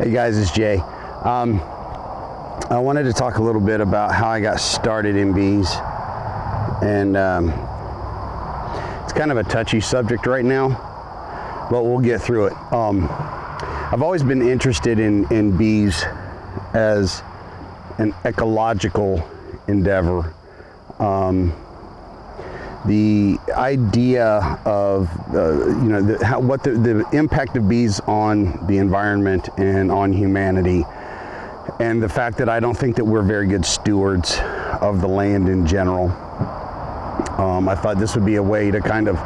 Hey guys, it's Jay. I wanted to talk a little bit about how I got started in bees, and it's kind of a touchy subject right now, but we'll get through it. I've always been interested in bees as an ecological endeavor. The idea of what the impact of bees on the environment and on humanity, and the fact that I don't think that we're very good stewards of the land in general. I thought this would be a way to kind of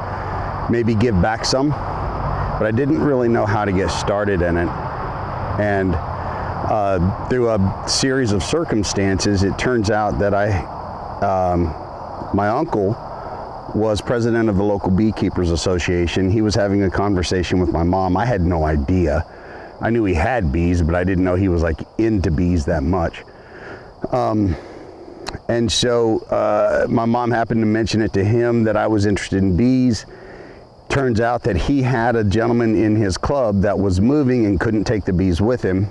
maybe give back some, but I didn't really know how to get started in it. And through a series of circumstances, it turns out that my uncle was president of the local beekeepers association. He was having a conversation with my mom. I had no idea. I knew he had bees, but I didn't know he was like into bees that much. And so my mom happened to mention it to him that I was interested in bees. Turns out that he had a gentleman in his club that was moving and couldn't take the bees with him,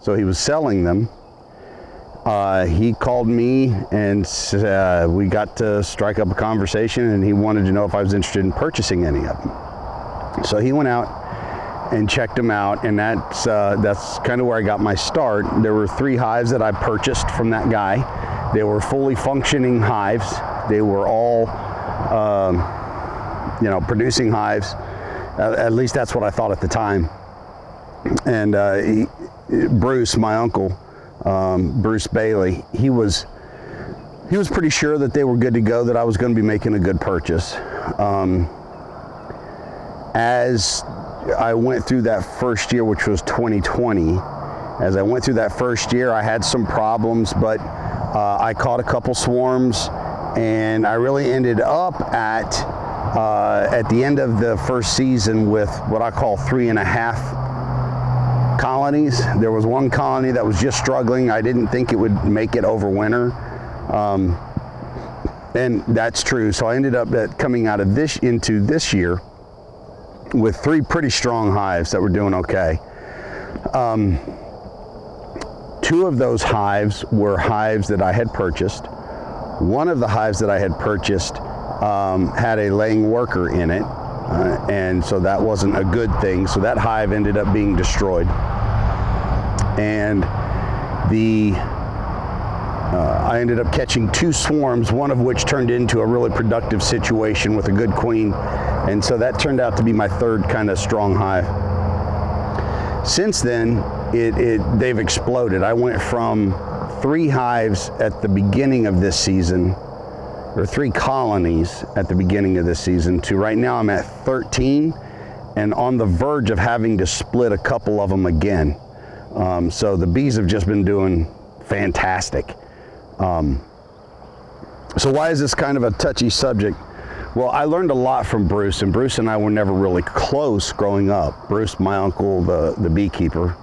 so he was selling them. He called me and we got to strike up a conversation, and he wanted to know if I was interested in purchasing any of them. So he went out and checked them out, and that's kind of where I got my start. There were 3 hives that I purchased from that guy. They were fully functioning hives. They were all producing hives. At least that's what I thought at the time. And Bruce, my uncle, Bruce Bailey, he was pretty sure that they were good to go, that I was going to be making a good purchase. As I went through that first year, which was 2020, as I went through that first year, I had some problems, but I caught a couple swarms, and I really ended up at the end of the first season with what I call 3.5 colonies. There was one colony that was just struggling. I didn't think it would make it over winter, and that's true. So I ended up coming out of into this year with 3 pretty strong hives that were doing okay. 2 of those hives were hives that I had purchased. One of the hives that I had purchased had a laying worker in it, and so that wasn't a good thing. So that hive ended up being destroyed. And I ended up catching 2 swarms, one of which turned into a really productive situation with a good queen. And so that turned out to be my 3rd kind of strong hive. Since then, they've exploded. I went from 3 hives at the beginning of this season, or 3 colonies at the beginning of this season, to right now I'm at 13 and on the verge of having to split a couple of them again. So the bees have just been doing fantastic. So why is this kind of a touchy subject? Well, I learned a lot from Bruce, and Bruce and I were never really close growing up. Bruce, my uncle, the beekeeper.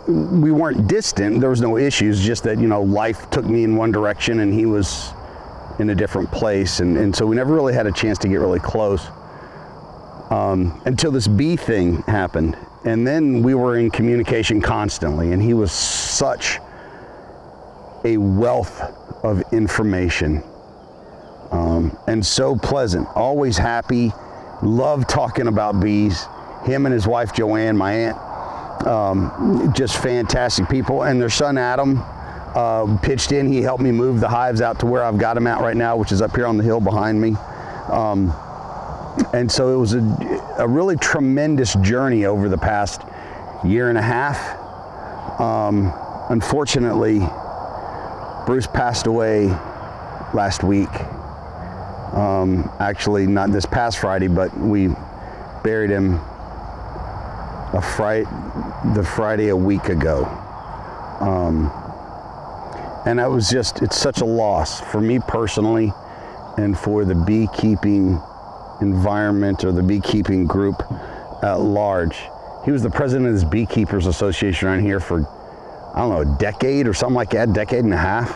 We weren't distant. There was no issues, just that, life took me in one direction and he was in a different place. And so we never really had a chance to get really close until this bee thing happened. And then we were in communication constantly, and he was such a wealth of information, and so pleasant, always happy, loved talking about bees. Him and his wife Joanne, my aunt, just fantastic people, and their son Adam pitched in. He helped me move the hives out to where I've got them at right now, which is up here on the hill behind me. And so it was a really tremendous journey over the past 1.5 years. Unfortunately, Bruce passed away last week. Actually, not this past Friday, but we buried him the Friday a week ago. And it's such a loss for me personally, and for the beekeeping environment or the beekeeping group at large. He was the president of this beekeepers association around here for, I don't know, a decade or something like that, 1.5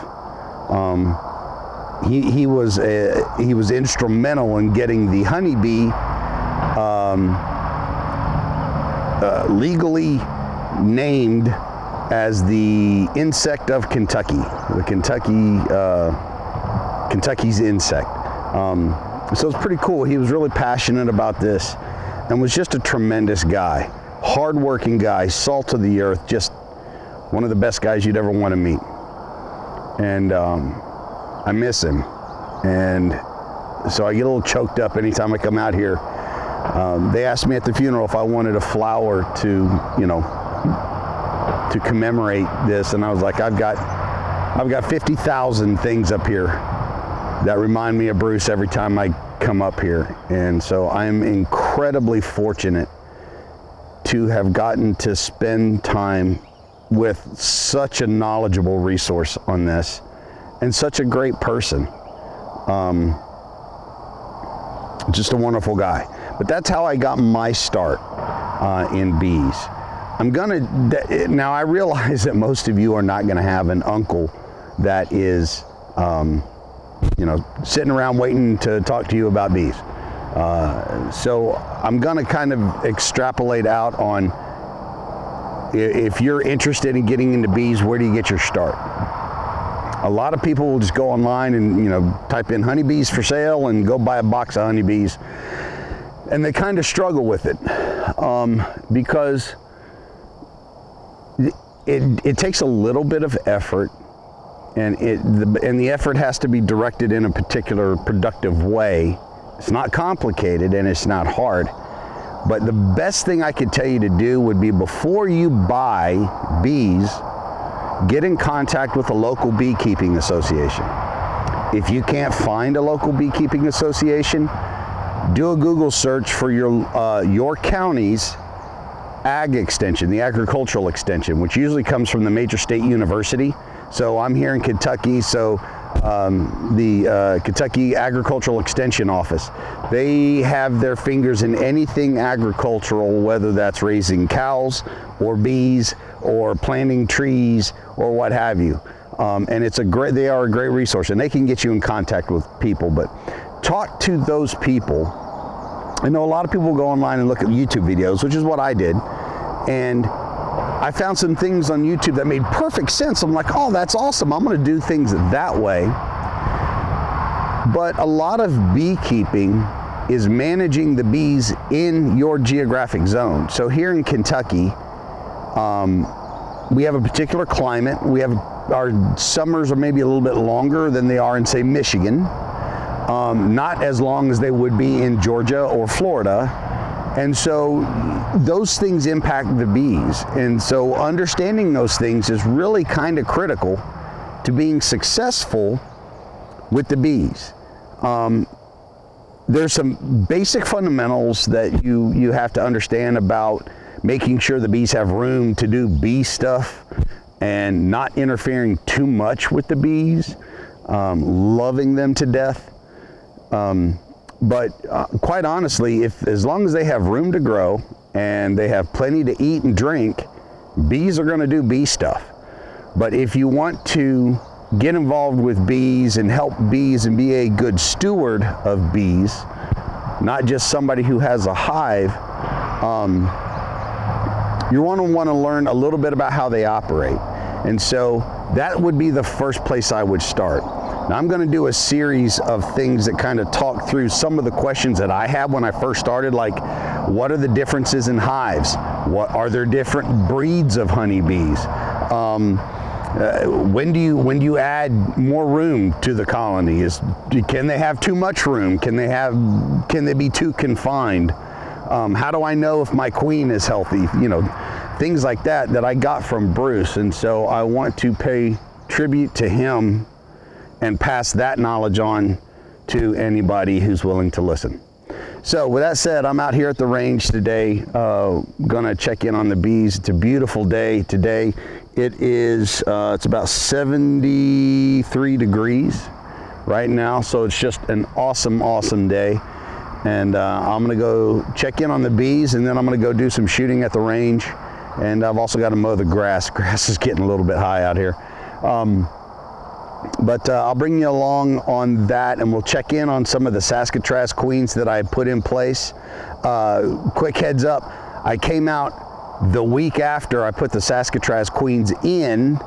years. He was instrumental in getting the honeybee legally named as the insect of Kentucky, the Kentucky's insect. So it's pretty cool. He was really passionate about this and was just a tremendous guy, hardworking guy, salt of the earth, just one of the best guys you'd ever want to meet. And I miss him. And so I get a little choked up anytime I come out here. They asked me at the funeral if I wanted a flower to commemorate this, and I was like, I've got 50,000 things up here that remind me of Bruce every time I come up here. And so I'm incredibly fortunate to have gotten to spend time with such a knowledgeable resource on this and such a great person. Just a wonderful guy. But that's how I got my start in bees. Now I realize that most of you are not gonna have an uncle that is, sitting around waiting to talk to you about bees. So I'm gonna kind of extrapolate out on, if you're interested in getting into bees, where do you get your start? A lot of people will just go online and type in honeybees for sale and go buy a box of honeybees, and they kind of struggle with it because it takes a little bit of effort, and the effort has to be directed in a particular productive way. It's not complicated and it's not hard, but the best thing I could tell you to do would be, before you buy bees, get in contact with a local beekeeping association. If you can't find a local beekeeping association, do a Google search for your county's ag extension, the agricultural extension, which usually comes from the major state university. So I'm here in Kentucky, so the Kentucky Agricultural Extension Office, they have their fingers in anything agricultural, whether that's raising cows or bees or planting trees or what have you. And they are a great resource, and they can get you in contact with people. But talk to those people. I know a lot of people go online and look at YouTube videos, which is what I did, and I found some things on YouTube that made perfect sense. I'm like, oh, that's awesome. I'm going to do things that way. But a lot of beekeeping is managing the bees in your geographic zone. So here in Kentucky, we have a particular climate. Our summers are maybe a little bit longer than they are in, say, Michigan. Not as long as they would be in Georgia or Florida. And so those things impact the bees. And so understanding those things is really kind of critical to being successful with the bees. There's some basic fundamentals that you have to understand about making sure the bees have room to do bee stuff and not interfering too much with the bees, loving them to death. But quite honestly, as long as they have room to grow and they have plenty to eat and drink, bees are going to do bee stuff. But if you want to get involved with bees and help bees and be a good steward of bees, not just somebody who has a hive, you want to learn a little bit about how they operate. And so that would be the first place I would start. Now, I'm going to do a series of things that kind of talk through some of the questions that I had when I first started, like, what are the differences in hives? What are there different breeds of honeybees? When do you add more room to the colony? Can they have too much room? Can they be too confined? How do I know if my queen is healthy? Things like that I got from Bruce. And so I want to pay tribute to him and pass that knowledge on to anybody who's willing to listen. So with that said, I'm out here at the range today, gonna check in on the bees. It's a beautiful day today. It is, it's about 73 degrees right now, so it's just an awesome, awesome day. And I'm gonna go check in on the bees, and then I'm gonna go do some shooting at the range. And I've also got to mow the grass. Grass is getting a little bit high out here. But I'll bring you along on that, and we'll check in on some of the Saskatraz queens that I put in place. Quick heads up, I came out the week after I put the Saskatraz queens in,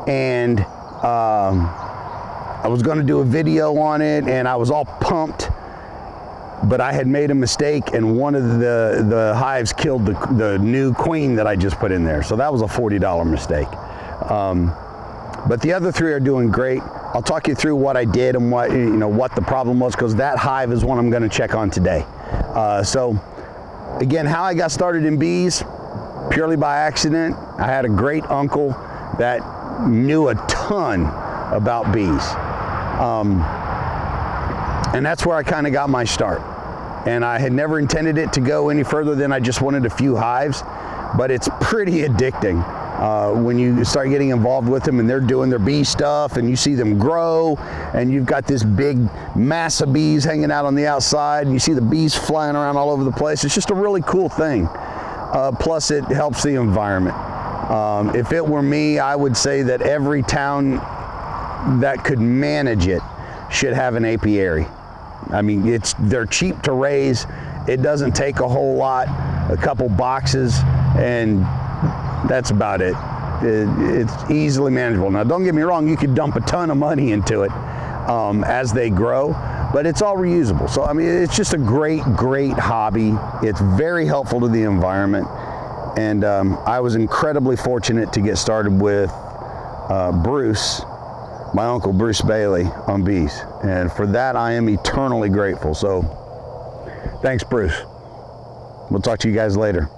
and I was going to do a video on it, and I was all pumped, but I had made a mistake, and one of the hives killed the new queen that I just put in there. So that was a $40 mistake. But the other 3 are doing great. I'll talk you through what I did and what the problem was, because that hive is one I'm going to check on today. So again, how I got started in bees, purely by accident. I had a great uncle that knew a ton about bees. And that's where I kind of got my start. And I had never intended it to go any further than I just wanted a few hives, but it's pretty addicting when you start getting involved with them and they're doing their bee stuff and you see them grow and you've got this big mass of bees hanging out on the outside and you see the bees flying around all over the place. It's just a really cool thing. Plus it helps the environment. If it were me, I would say that every town that could manage it should have an apiary. I mean, they're cheap to raise. It doesn't take a whole lot, a couple boxes, and that's about it. It's easily manageable. Now, don't get me wrong, you could dump a ton of money into it as they grow, but it's all reusable. So, I mean, it's just a great, great hobby. It's very helpful to the environment. And I was incredibly fortunate to get started with Bruce, my uncle Bruce Bailey, on bees. And for that, I am eternally grateful. So thanks, Bruce. We'll talk to you guys later.